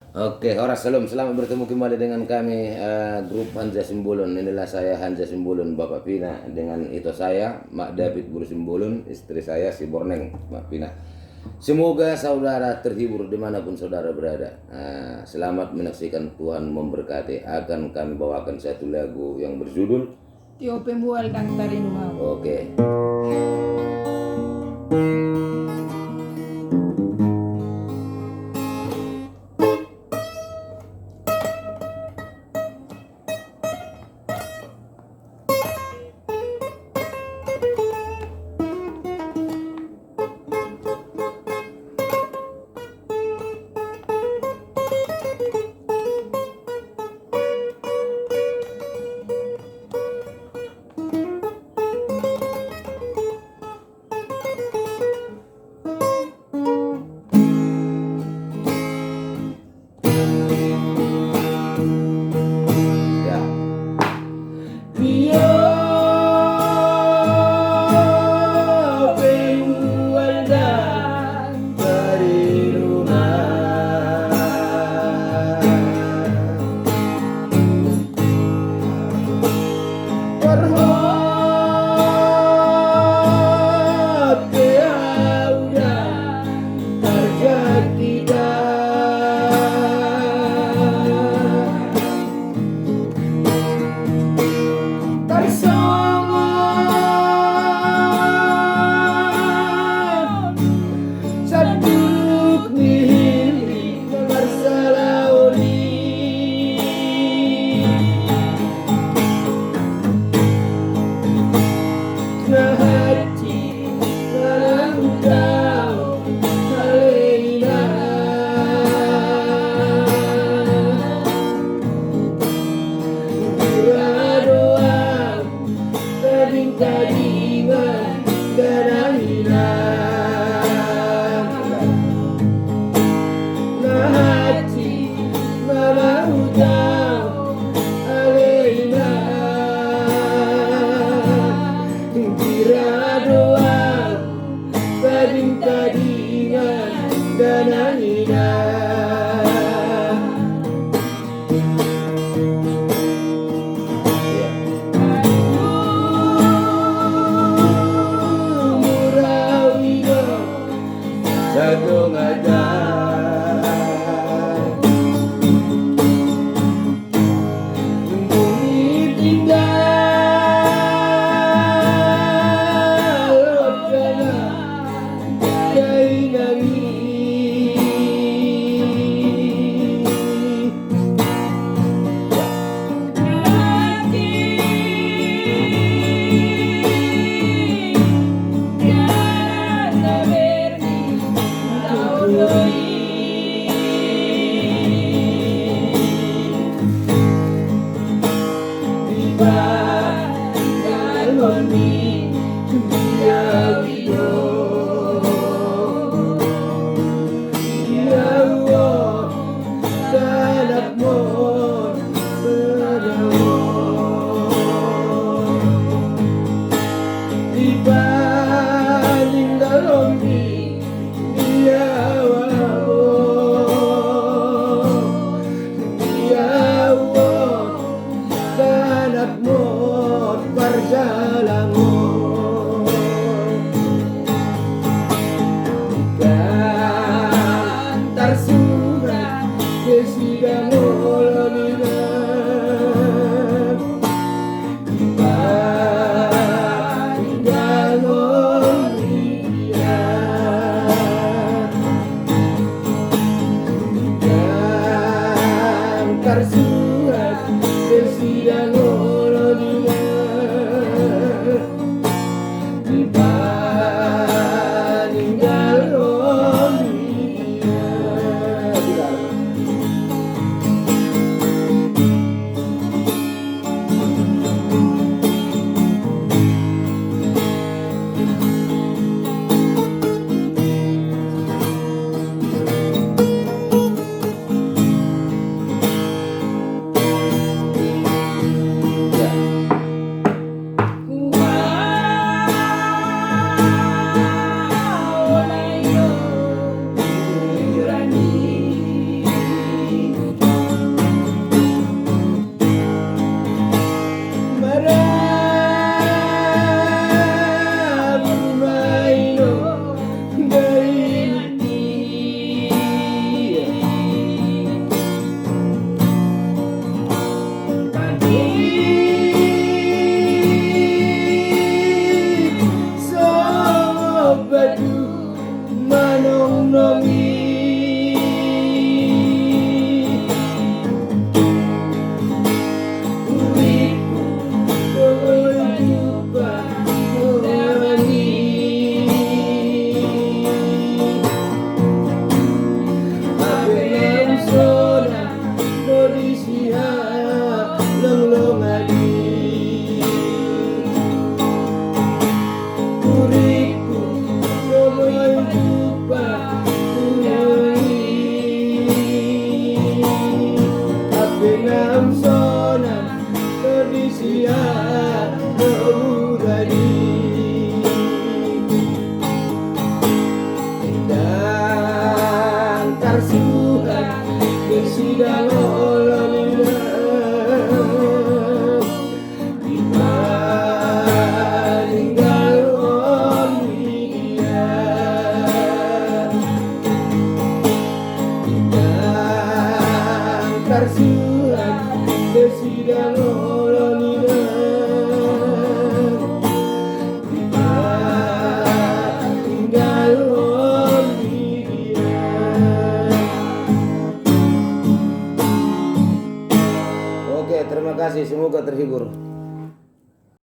Oke, Horas, salam. Selamat bertemu kembali dengan kami grup Hanja Simbulun. Inilah saya Hanja Simbulun, Bapak Pina. Dengan itu saya, Mak David Guru Simbulun, istri saya si Borneng, Mak Pina. Semoga saudara terhibur dimanapun saudara berada. Selamat menyaksikan, Tuhan memberkati. Akan kami bawakan satu lagu yang berjudul Tio Pembual Kang Tarinumau. Oke. Ya. Tio Pembual dan Saduk mili mengarsalah oli na hati malang daw halina doang tading-tadingan darahina tading-tadingan dan anina Murawino satu ngada bumi tinggal Rokana Kainami Surat bersidang oleh kasih, semoga terhibur.